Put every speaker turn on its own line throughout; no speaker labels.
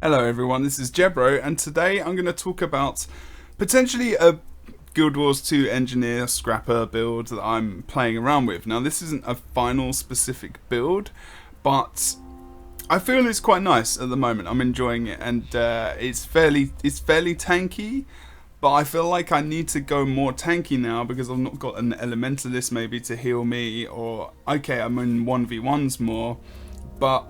Hello everyone, this is Jebro, and today I'm going to talk about potentially a Guild Wars 2 engineer scrapper build that I'm playing around with. Now this isn't a final specific build, but I feel it's quite nice at the moment. I'm enjoying it, and it's fairly tanky, but I feel like I need to go more tanky now because I've not got an elementalist maybe to heal me, or okay, I'm in 1v1s more, but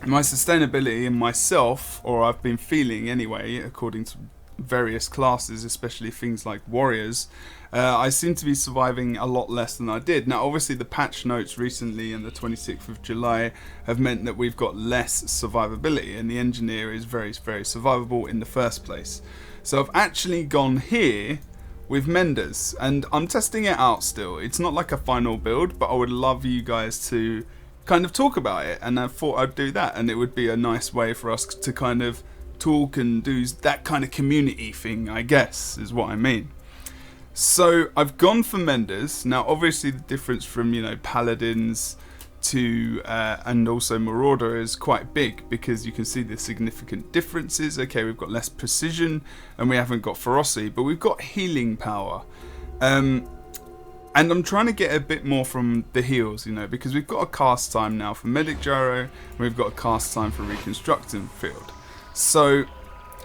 my sustainability in myself, or I've been feeling anyway, according to various classes, especially things like warriors, I seem to be surviving a lot less than I did. Now obviously the patch notes recently and the 26th of July have meant that we've got less survivability, and the engineer is very survivable in the first place. So I've actually gone here with Menders, and I'm testing it out still. It's not like a final build, but I would love you guys to kind of talk about it, and I thought I'd do that, and it would be a nice way for us to kind of talk and do that kind of community thing, I guess is what I mean. So I've gone for Menders. Now obviously the difference from, paladins to and also marauder is quite big, because you can see the significant differences. Okay, we've got less precision and we haven't got ferocity, but we've got healing power. And I'm trying to get a bit more from the heals, because we've got a cast time now for Medic Gyro, and we've got a cast time for Reconstructing Field. So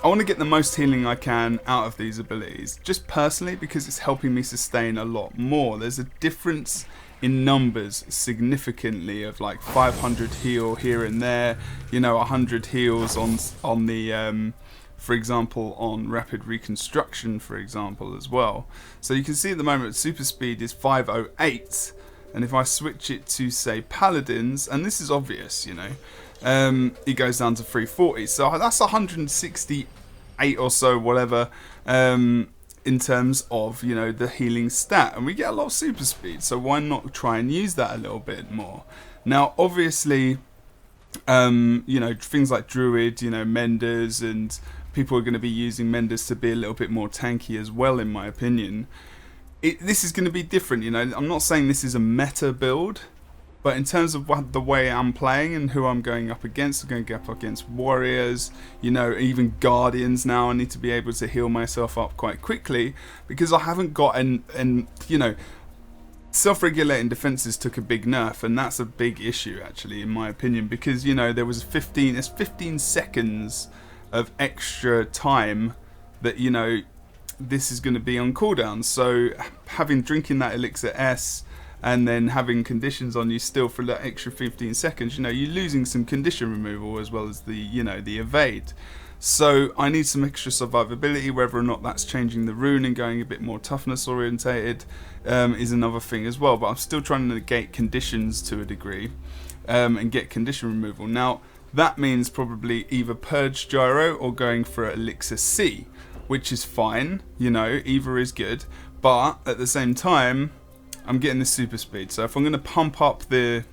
I want to get the most healing I can out of these abilities, just personally because it's helping me sustain a lot more. There's a difference in numbers significantly of like 500 heal here and there, 100 heals on the for example, on rapid reconstruction, for example, as well. So you can see at the moment super speed is 508, and if I switch it to, say, paladins, and this is obvious, it goes down to 340. So that's 168 or so, whatever, in terms of, the healing stat, and we get a lot of super speed. So why not try and use that a little bit more? Now, obviously, things like Druid, Menders, and people are going to be using Menders to be a little bit more tanky as well, in my opinion. This is going to be different, I'm not saying this is a meta build, but in terms of the way I'm playing and who I'm going up against, I'm going to go up against warriors, even guardians now. I need to be able to heal myself up quite quickly, because I haven't got self-regulating defenses took a big nerf, and that's a big issue actually, in my opinion, because there was 15 seconds of extra time that this is going to be on cooldown. So drinking that Elixir S and then having conditions on you still for that extra 15 seconds, you're losing some condition removal as well as the the evade. So I need some extra survivability. Whether or not that's changing the rune and going a bit more toughness orientated is another thing as well, but I'm still trying to negate conditions to a degree and get condition removal. Now that means probably either Purge Gyro or going for Elixir C, which is fine, either is good, but at the same time I'm getting the super speed. So if I'm going to pump up if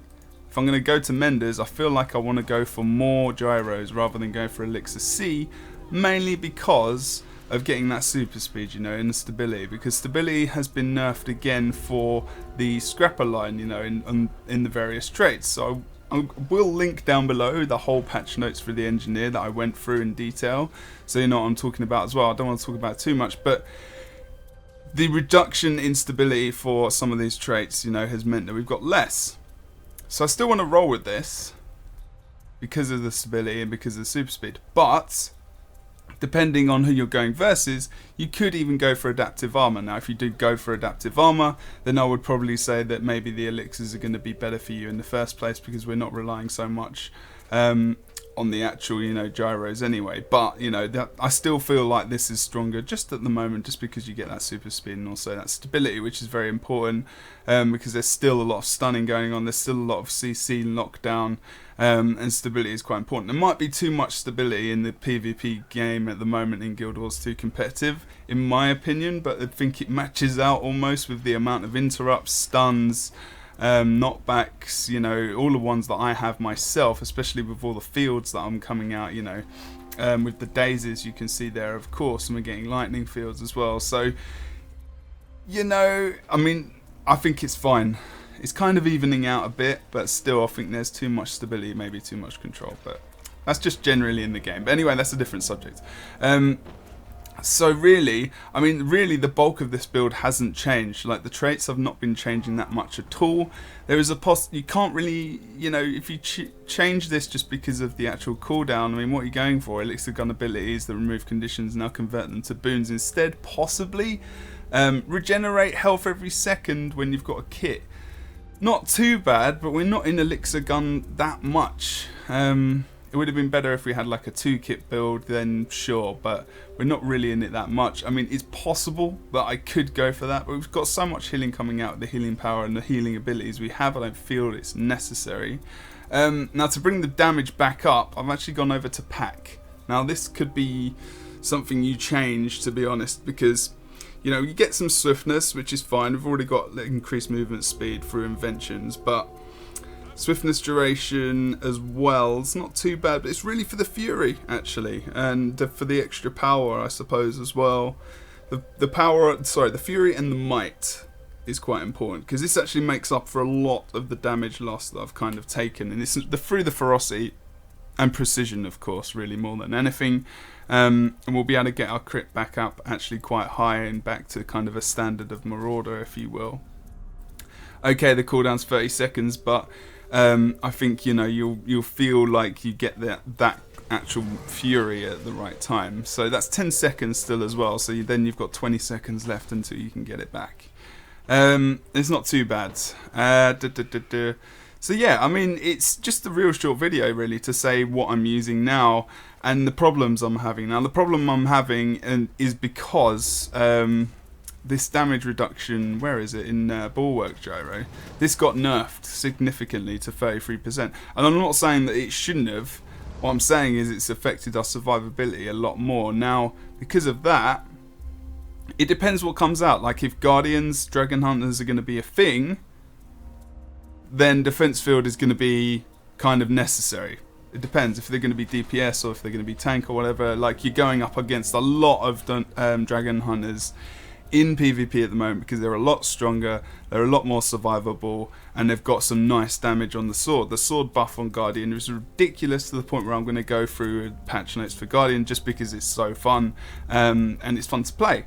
I'm going to go to Menders, I feel like I want to go for more gyros rather than go for Elixir C, mainly because of getting that super speed, and the stability, because stability has been nerfed again for the scrapper line, in the various traits. So I will link down below the whole patch notes for the engineer that I went through in detail, so you know what I'm talking about as well. I don't want to talk about too much, but the reduction in stability for some of these traits, has meant that we've got less. So I still want to roll with this because of the stability and because of the super speed, but depending on who you're going versus, you could even go for adaptive armor. Now if you do go for adaptive armor, then I would probably say that maybe the elixirs are going to be better for you in the first place, because we're not relying so much on the actual gyros anyway. But I still feel like this is stronger just at the moment, just because you get that super speed and also that stability, which is very important, because there's still a lot of stunning going on, there's still a lot of CC lockdown, and stability is quite important. There might be too much stability in the PvP game at the moment in Guild Wars 2 competitive, in my opinion, but I think it matches out almost with the amount of interrupts, stuns, knockbacks, all the ones that I have myself, especially with all the fields that I'm coming out, with the daisies you can see there, of course, and we're getting lightning fields as well. So I think it's fine. It's kind of evening out a bit, but still I think there's too much stability, maybe too much control, but That's just generally in the game. But anyway, that's a different subject. So really, I mean, really the bulk of this build hasn't changed. Like, the traits have not been changing that much at all. There is a you can't really, you know, if you change this just because of the actual cooldown, I mean, what are you going for? Elixir gun abilities that remove conditions, now convert them to boons instead, possibly. Regenerate health every second when you've got a kit. Not too bad, but we're not in Elixir gun that much. It would have been better if we had like a 2-kit build, then sure, but we're not really in it that much. I mean, it's possible that I could go for that, but we've got so much healing coming out, the healing power and the healing abilities we have, I don't feel it's necessary. Now, to bring the damage back up, I've actually gone over to pack. Now, this could be something you change, to be honest, because, you know, you get some swiftness, which is fine. We've already got increased movement speed through inventions, but swiftness duration as well, it's not too bad, but it's really for the fury actually, and for the extra power, I suppose, as well. The power, sorry, the fury and the might is quite important, because this actually makes up for a lot of the damage loss that I've kind of taken, and it's through the ferocity and precision, of course, really more than anything. And we'll be able to get our crit back up actually quite high and back to kind of a standard of Marauder, if you will. Okay, the cooldown's 30 seconds, but I think, you know, you'll feel like you get that actual fury at the right time. So that's 10 seconds still as well. So then you've got 20 seconds left until you can get it back. It's not too bad. So yeah, I mean, it's just a real short video really to say what I'm using now and the problems I'm having. Now, the problem I'm having is because this damage reduction, where is it, in Bulwark Gyro, this got nerfed significantly to 33%. And I'm not saying that it shouldn't have. What I'm saying is it's affected our survivability a lot more. Now, because of that, it depends what comes out. Like, if Guardians, Dragon Hunters are going to be a thing, then Defense Field is going to be kind of necessary. It depends if they're going to be DPS or if they're going to be tank or whatever. Like, you're going up against a lot of Dragon Hunters in PvP at the moment, because they're a lot stronger, they're a lot more survivable, and they've got some nice damage on the sword. The sword buff on Guardian is ridiculous, to the point where I'm going to go through patch notes for Guardian just because it's so fun, and it's fun to play.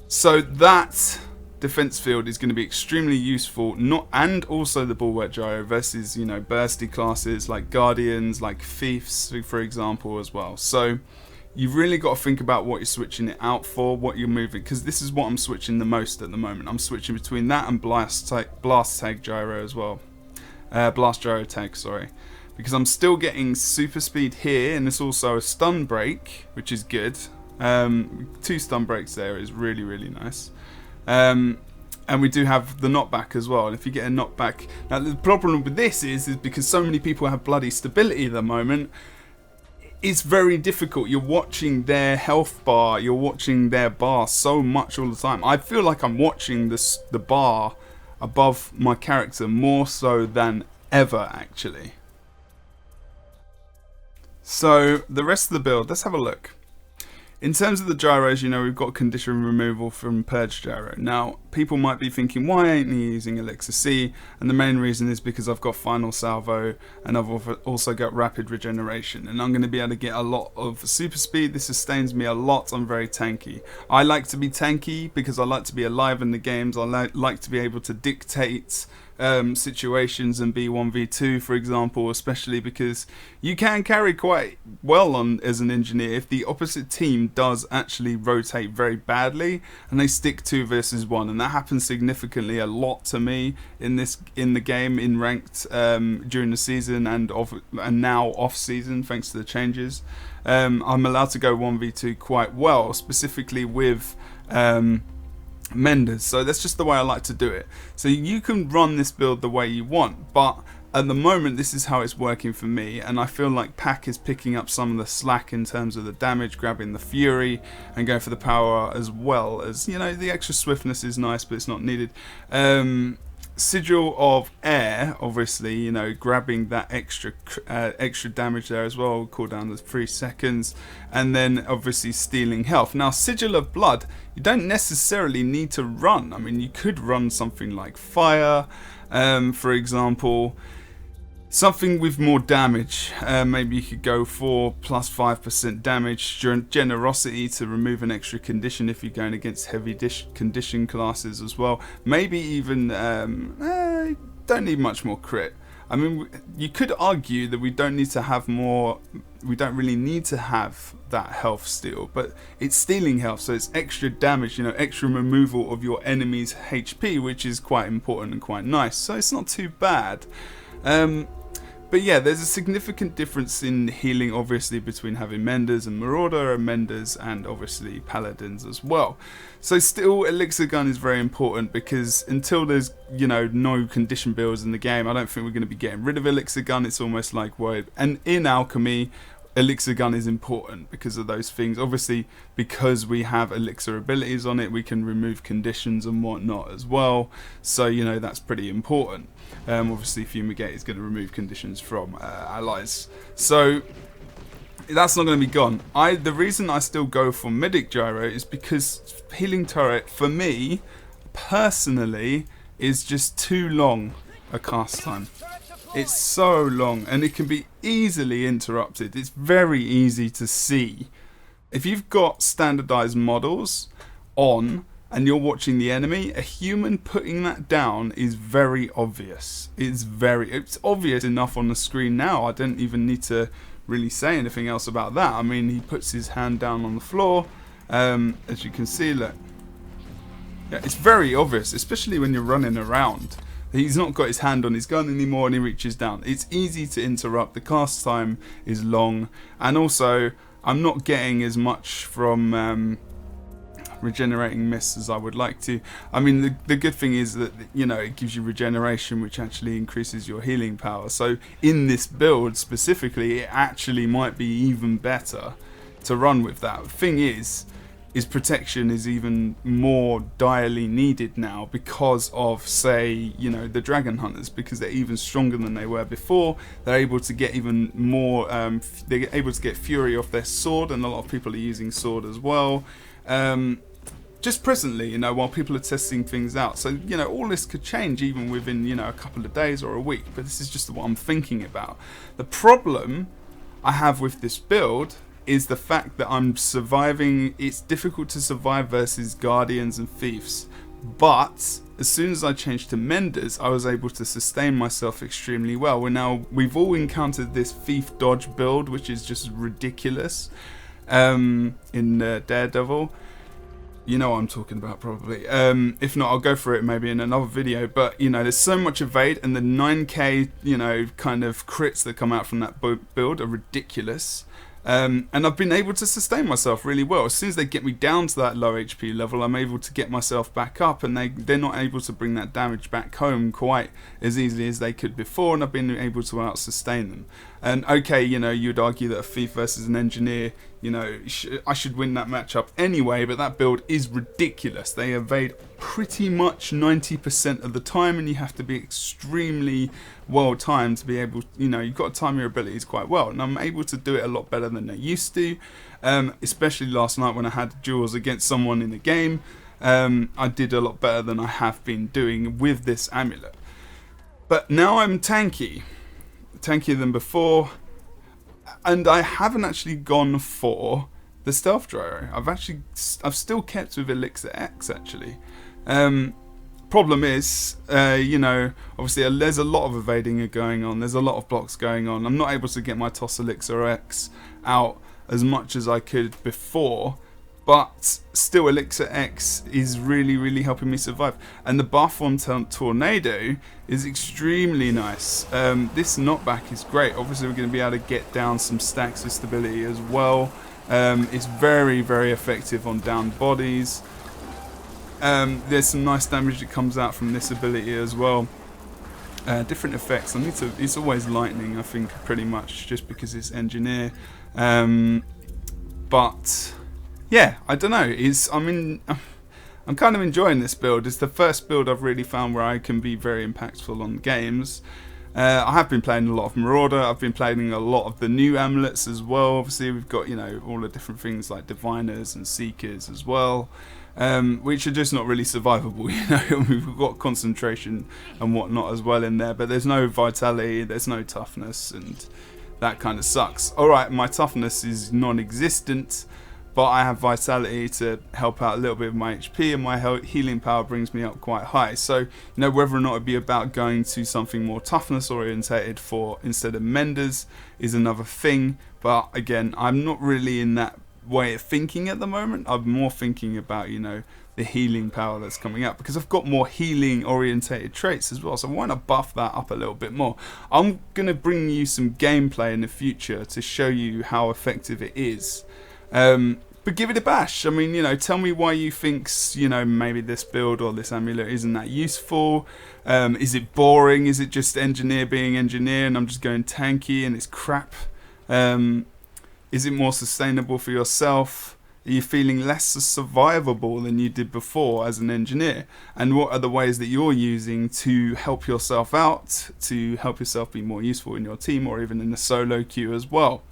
So that defense field is going to be extremely useful, and also the Bulwark Gyro versus, you know, bursty classes like Guardians, like Thieves, for example, as well. So you've really got to think about what you're switching it out for, what you're moving, because this is what I'm switching the most at the moment. I'm switching between that and Blast Tag Gyro as well. Blast Gyro Tag, sorry. Because I'm still getting super speed here, and it's also a stun break, which is good. 2 stun breaks there is really, really nice. And we do have the knockback as well. And if you get a knockback... Now, the problem with this is because so many people have bloody stability at the moment, it's very difficult. You're watching their health bar, you're watching their bar so much all the time. I feel like I'm watching the bar above my character more so than ever, actually. So, the rest of the build, let's have a look. In terms of the gyros, you know, we've got condition removal from Purge Gyro. Now, people might be thinking, why ain't he using Elixir C? And the main reason is because I've got Final Salvo, and I've also got Rapid Regeneration. And I'm going to be able to get a lot of super speed. This sustains me a lot. I'm very tanky. I like to be tanky because I like to be alive in the games. I like to be able to dictate situations and be 1v2, for example, especially because you can carry quite well on as an engineer if the opposite team does actually rotate very badly and they stick 2 versus 1, and that happens significantly a lot to me in the game in ranked during the season and now off season, thanks to the changes. I'm allowed to go 1v2 quite well, specifically with Menders, so that's just the way I like to do it. So you can run this build the way you want, but at the moment this is how it's working for me, and I feel like Pack is picking up some of the slack in terms of the damage, grabbing the fury and going for the power, as well as, you know, the extra swiftness is nice but it's not needed. Sigil of Air, obviously, you know, grabbing that extra damage there as well, cool down to 3 seconds, and then obviously stealing health. Now, Sigil of Blood, you don't necessarily need to run. I mean, you could run something like Fire, for example. Something with more damage. Maybe you could go for plus 5% damage. Generosity to remove an extra condition if you're going against heavy condition classes as well. Maybe even don't need much more crit. I mean, you could argue that we don't need to have more. We don't really need to have that health steal, but it's stealing health, so it's extra damage. You know, extra removal of your enemy's HP, which is quite important and quite nice. So it's not too bad. But yeah, there's a significant difference in healing, obviously, between having Menders and Marauder, and Menders and obviously Paladins as well. So still, Elixir Gun is very important, because until there's, you know, no condition builds in the game, I don't think we're going to be getting rid of Elixir Gun. It's almost like, well, and in Alchemy, Elixir Gun is important because of those things. Obviously, because we have Elixir abilities on it, we can remove conditions and whatnot as well. So, you know, that's pretty important. Obviously, Fumigate is going to remove conditions from allies. So, that's not going to be gone. The reason I still go for Medic Gyro is because Healing Turret, for me, personally, is just too long a cast time. It's so long, and it can be easily interrupted. It's very easy to see. If you've got standardized models on and you're watching the enemy, a human putting that down is very obvious. It's obvious enough on the screen now. I don't even need to really say anything else about that. I mean, he puts his hand down on the floor. As you can see, look. Yeah, it's very obvious, especially when you're running around. He's not got his hand on his gun anymore and he reaches down. It's easy to interrupt. The cast time is long. And also, I'm not getting as much from regenerating mist as I would like to. I mean, the good thing is that, you know, it gives you regeneration, which actually increases your healing power. So in this build specifically, it actually might be even better to run with that. The thing is protection is even more direly needed now because of, say, you know, the dragon hunters, because they're even stronger than they were before. They're able to get even more, they're able to get fury off their sword, and a lot of people are using sword as well. Just presently, you know, while people are testing things out. So, you know, all this could change even within, you know, a couple of days or a week, but this is just what I'm thinking about. The problem I have with this build is the fact that I'm surviving. It's difficult to survive versus guardians and thieves, but as soon as I changed to Menders, I was able to sustain myself extremely well. We've all encountered this thief dodge build, which is just ridiculous in Daredevil. You know what I'm talking about, probably. If not, I'll go for it maybe in another video. But, you know, there's so much evade, and the 9k, you know, kind of crits that come out from that build are ridiculous. And I've been able to sustain myself really well. As soon as they get me down to that low HP level, I'm able to get myself back up, and they're not able to bring that damage back home quite as easily as they could before, and I've been able to out-sustain them. And okay, you know, you'd argue that a thief versus an engineer, you know, I should win that matchup anyway, but that build is ridiculous. They evade pretty much 90% of the time, and you have to be extremely well timed to be able, you know, you've got to time your abilities quite well, and I'm able to do it a lot better than I used to, especially last night when I had duels against someone in the game. I did a lot better than I have been doing with this amulet. But now I'm tankier than before, and I haven't actually gone for the stealth gyro. I've still kept with Elixir X actually. Problem is, you know, obviously there's a lot of evading going on. There's a lot of blocks going on. I'm not able to get my toss Elixir X out as much as I could before, but still Elixir X is really, really helping me survive. And the buff on Tornado is extremely nice. This knockback is great. Obviously we're going to be able to get down some stacks of stability as well. It's very, very effective on downed bodies. There's some nice damage that comes out from this ability as well. Different effects. It's always lightning, I think, pretty much, just because it's engineer. But yeah, I don't know. I'm kind of enjoying this build. It's the first build I've really found where I can be very impactful on games. I have been playing a lot of Marauder. I've been playing a lot of the new amulets as well. Obviously, we've got, you know, all the different things like Diviners and Seekers as well, which are just not really survivable. You know, we've got concentration and whatnot as well in there, but there's no vitality, there's no toughness, and that kind of sucks. All right, my toughness is non-existent, but I have vitality to help out a little bit of my HP, and my healing power brings me up quite high. So, you know, whether or not it'd be about going to something more toughness orientated for instead of Menders is another thing. But again, I'm not really in that way of thinking at the moment. I'm more thinking about, you know, the healing power that's coming up, because I've got more healing orientated traits as well, so why not buff that up a little bit more? I'm gonna bring you some gameplay in the future to show you how effective it is, but give it a bash. I mean, you know, tell me why you think, you know, maybe this build or this amulet isn't that useful. Is it boring? Is it just engineer being engineer and I'm just going tanky and it's crap? Is it more sustainable for yourself? Are you feeling less survivable than you did before as an engineer? And what are the ways that you're using to help yourself out, to help yourself be more useful in your team or even in the solo queue as well?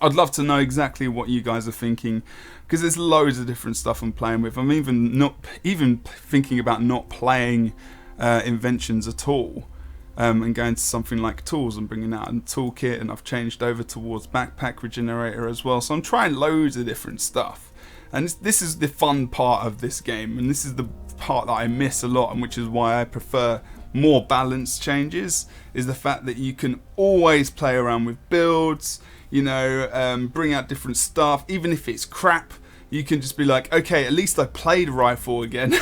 I'd love to know exactly what you guys are thinking, because there's loads of different stuff I'm playing with. I'm even thinking about not playing inventions at all. And going to something like tools and bringing out a toolkit, and I've changed over towards backpack regenerator as well. So I'm trying loads of different stuff, and this is the fun part of this game, and this is the part that I miss a lot, and which is why I prefer more balanced changes, is the fact that you can always play around with builds, you know, bring out different stuff. Even if it's crap, you can just be like, okay, at least I played rifle again.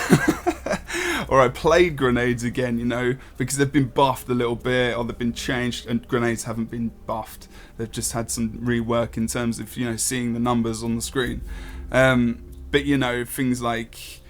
Or I played grenades again, you know, because they've been buffed a little bit, or they've been changed, and grenades haven't been buffed. They've just had some rework in terms of, you know, seeing the numbers on the screen. But, you know, things like,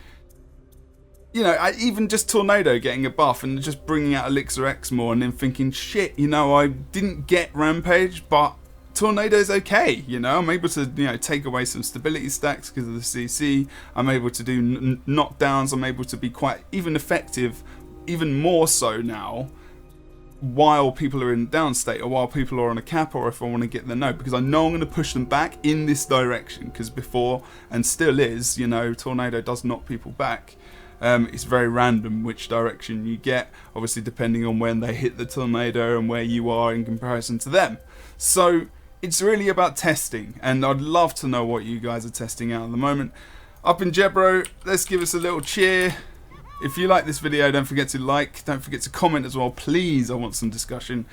you know, even just Tornado getting a buff and just bringing out Elixir X more, and then thinking, shit, you know, I didn't get Rampage, but Tornado's okay, you know. I'm able to, you know, take away some stability stacks because of the CC. I'm able to do knockdowns. I'm able to be quite even effective, even more so now, while people are in down state, or while people are on a cap, or if I want to get the no, because I know I'm going to push them back in this direction, because before, and still is, you know, Tornado does knock people back. It's very random which direction you get, obviously depending on when they hit the tornado and where you are in comparison to them. So it's really about testing, and I'd love to know what you guys are testing out at the moment. I've been Jebro. Let's give us a little cheer. If you like this video, don't forget to like, don't forget to comment as well, please. I want some discussion,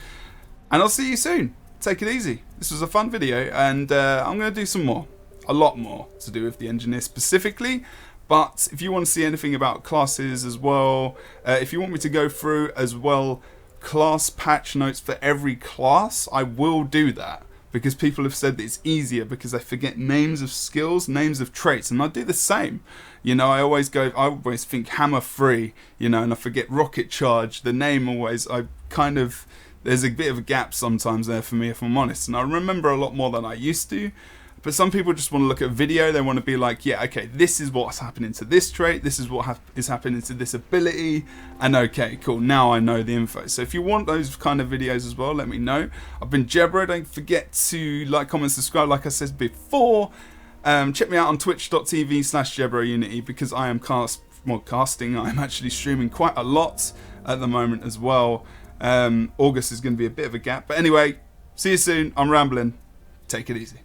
and I'll see you soon. Take it easy. This was a fun video, and I'm going to do some more, a lot more to do with the engineer specifically. But if you want to see anything about classes as well, if you want me to go through as well class patch notes for every class, I will do that, because people have said that it's easier because they forget names of skills, names of traits, and I do the same. You know, I always think hammer free, you know, and I forget rocket charge. The name always, there's a bit of a gap sometimes there for me, if I'm honest, and I remember a lot more than I used to. But some people just want to look at a video, they want to be like, yeah, okay, this is what's happening to this trait, this is what is happening to this ability, and okay, cool, now I know the info. So if you want those kind of videos as well, let me know. I've been Jebro. Don't forget to like, comment, subscribe, like I said before. Check me out on twitch.tv/JebroUnity, because I am casting, I'm actually streaming quite a lot at the moment as well. August is going to be a bit of a gap, but anyway, see you soon. I'm rambling. Take it easy.